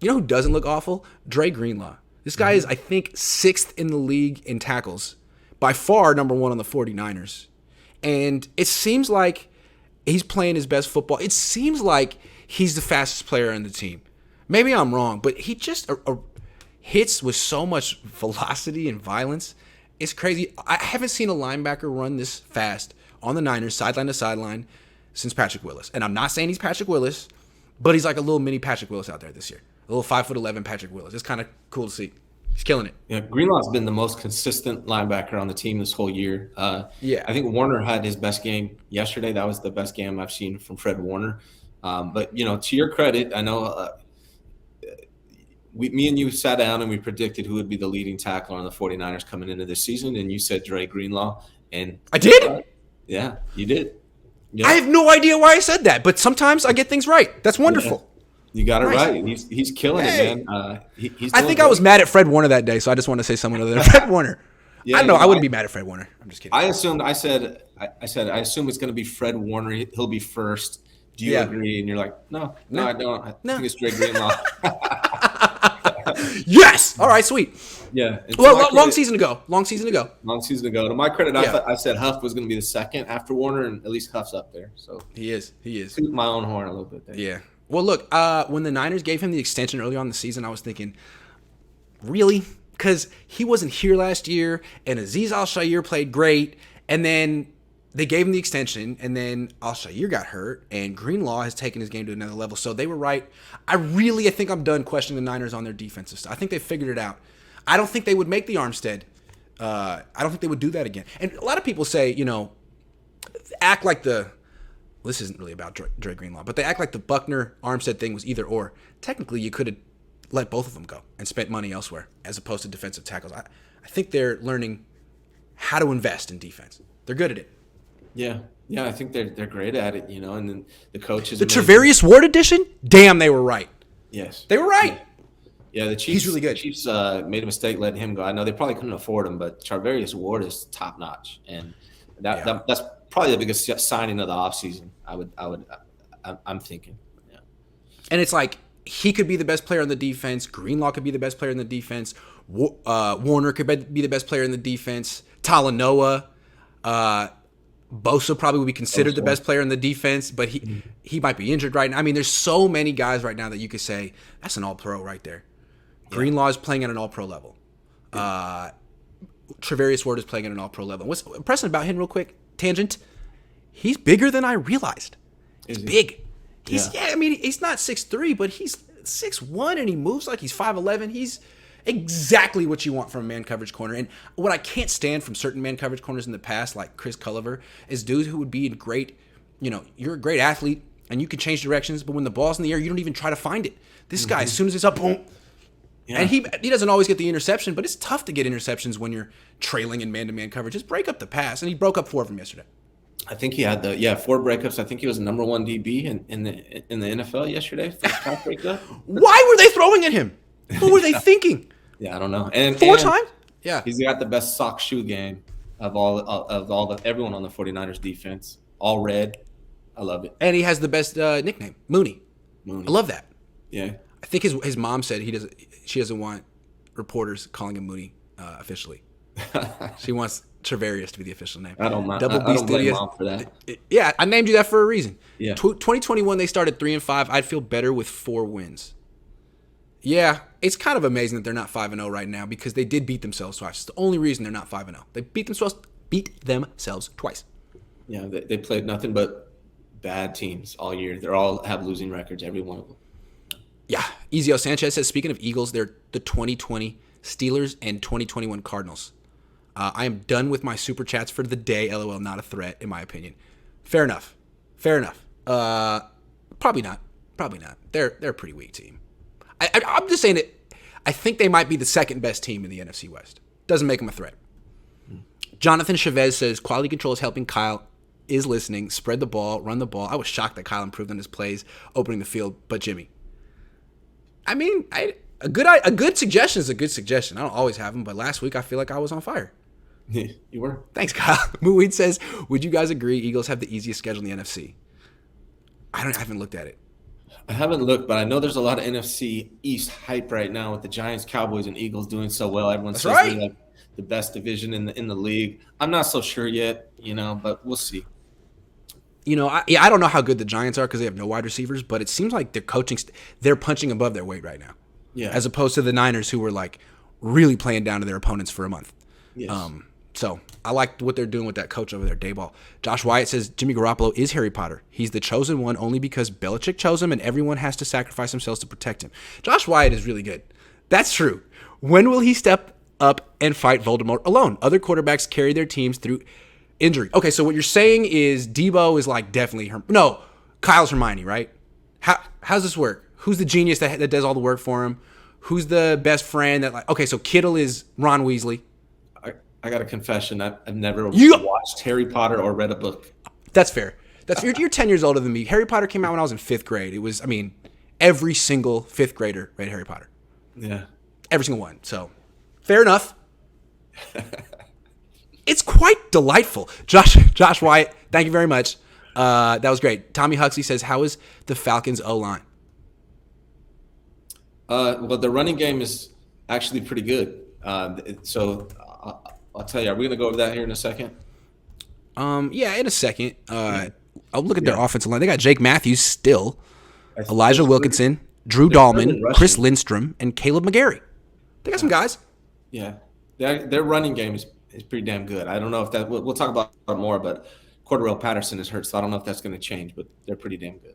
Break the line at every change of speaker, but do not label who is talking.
You know who doesn't look awful? Dre Greenlaw. This guy is, I think, 6th in the league in tackles. By far, number 1 on the 49ers. And it seems like he's playing his best football. It seems like he's the fastest player on the team. Maybe I'm wrong, but he just hits with so much velocity and violence. It's crazy. I haven't seen a linebacker run this fast on the Niners, sideline to sideline, since Patrick Willis. And I'm not saying he's Patrick Willis, but he's like a little mini Patrick Willis out there this year. A little 5'11" Patrick Willis. It's kind of cool to see. He's killing it.
Yeah, Greenlaw's been the most consistent linebacker on the team this whole year.
Yeah.
I think Warner had his best game yesterday. That was the best game I've seen from Fred Warner. But, to your credit, I know me and you sat down and we predicted who would be the leading tackler on the 49ers coming into this season, and you said Dre Greenlaw. And
I did?
Yeah, you did. Yeah.
I have no idea why I said that, but sometimes I get things right. That's wonderful.
Yeah. You got it
Nice.
right. He's killing it, man. He's
I think I was mad at Fred Warner that day, so I just want to say someone other than Fred Warner.
Yeah,
I don't know. I wouldn't be mad at Fred Warner. I'm just kidding.
I assume it's going to be Fred Warner. He'll be first. Do you agree? And you're like, no, I don't. I think it's Dre Greenlaw.
Yes. All right. Sweet.
Yeah.
Well, long season ago.
Long season ago. To my credit, I said Huff was going to be the second after Warner, and at least Huff's up there. So
he is.
Toot my own horn a little bit there.
Yeah. Well, look, when the Niners gave him the extension early on in the season, I was thinking, really? Because he wasn't here last year, and Azeez Al-Shaair played great, and then they gave him the extension, and then Al-Shaair got hurt, and Greenlaw has taken his game to another level. So they were right. I think I'm done questioning the Niners on their defensive stuff. I think they figured it out. I don't think they would make the Armstead. I don't think they would do that again. And a lot of people say, act like this isn't really about Dre Greenlaw, but they act like the Buckner-Armstead thing was either or. Technically, you could have let both of them go and spent money elsewhere as opposed to defensive tackles. I think they're learning how to invest in defense. They're good at it.
Yeah, I think they're great at it, and then the coaches.
The Travarius Ward edition? Damn, they were right.
Yes.
They were right.
Yeah, the Chiefs.
He's really good.
The Chiefs made a mistake letting him go. I know they probably couldn't afford him, but Travarius Ward is top notch, and that's probably the biggest signing of the offseason. I'm thinking. Yeah.
And it's like he could be the best player on the defense. Greenlaw could be the best player in the defense. Warner could be the best player in the defense. Talanoa, Bosa probably would be considered the best player in the defense, but he might be injured right now. I mean, there's so many guys right now that you could say that's an all-pro right there. Yeah. Greenlaw is playing at an all-pro level. Yeah. Travarius Ward is playing at an all-pro level. What's impressive about him, real quick, tangent, he's bigger than I realized. He's big. He's not 6'3", but he's 6'1", and he moves like he's 5'11". He's exactly what you want from a man coverage corner. And what I can't stand from certain man coverage corners in the past, like Chris Culliver, is dudes who would be great, you're a great athlete and you can change directions, but when the ball's in the air, you don't even try to find it. This guy, as soon as it's up, boom. Yeah. And he doesn't always get the interception, but it's tough to get interceptions when you're trailing in man-to-man coverage. Just break up the pass, and he broke up 4 of them yesterday.
I think he had 4 breakups. I think he was the number 1 DB in the NFL yesterday. First breakup.
Why were they throwing at him? What were they thinking?
Yeah, I don't know. And
4 times? Yeah,
he's got the best sock shoe game of everyone on the 49ers defense. All red. I love it.
And he has the best nickname, Mooney. I love that.
Yeah.
I think his mom said she doesn't want reporters calling him Mooney officially. She wants Travarius to be the official name.
I don't mind.
Double
I don't blame Mom for that.
Yeah, I named you that for a reason.
Yeah.
2021 they started 3-5. I'd feel better with 4 wins. Yeah, it's kind of amazing that they're not 5-0 right now because they did beat themselves twice. It's the only reason they're not 5-0. They beat themselves twice.
Yeah, they played nothing but bad teams all year. They all have losing records, every one of them.
Yeah, Ezio Sanchez says, speaking of Eagles, they're the 2020 Steelers and 2021 Cardinals. I am done with my super chats for the day. LOL, not a threat, in my opinion. Fair enough. Probably not. They're a pretty weak team. I'm just saying it. I think they might be the second best team in the NFC West. Doesn't make them a threat. Jonathan Chavez says, quality control is helping. Kyle is listening. Spread the ball, run the ball. I was shocked that Kyle improved on his plays, opening the field, but Jimmy. I mean, a good suggestion is a good suggestion. I don't always have them, but last week I feel like I was on fire.
You were.
Thanks, Kyle. Muweed says, would you guys agree Eagles have the easiest schedule in the NFC? I haven't looked at it.
I haven't looked, but I know there's a lot of NFC East hype right now with the Giants, Cowboys, and Eagles doing so well. Everyone
That's
says
right.
they're like the best division in the league. I'm not so sure yet, but we'll see.
I don't know how good the Giants are because they have no wide receivers, but it seems like they're punching above their weight right now.
Yeah.
As opposed to the Niners, who were like really playing down to their opponents for a month.
Yes.
So I like what they're doing with that coach over there, Dayball. Josh Wyatt says Jimmy Garoppolo is Harry Potter. He's the chosen one only because Belichick chose him and everyone has to sacrifice themselves to protect him. Josh Wyatt is really good. That's true. When will he step up and fight Voldemort alone? Other quarterbacks carry their teams through injury. Okay, so what you're saying is Debo is like definitely Kyle's Hermione, right? How's this work? Who's the genius that does all the work for him? Who's the best friend okay, so Kittle is Ron Weasley.
I got a confession. I've never watched Harry Potter or read a book.
That's fair. You're 10 years older than me. Harry Potter came out when I was in 5th grade. It was, every single 5th grader read Harry Potter.
Yeah.
Every single one. So, fair enough. It's quite delightful. Josh Wyatt, thank you very much. That was great. Tommy Huxley says, how is the Falcons O-line?
Well, the running game is actually pretty good. So I'll tell you, are we going to go over that here in a second?
Yeah, in a second. I'll look at their offensive line. They got Jake Matthews still, Elijah Wilkinson, Drew Dahlman, Chris Lindstrom, and Caleb McGarry. They got some guys.
Yeah. Their running game is pretty damn good. I don't know if we'll talk about it more, but Cordero Patterson is hurt, so I don't know if that's going to change, but they're pretty damn good.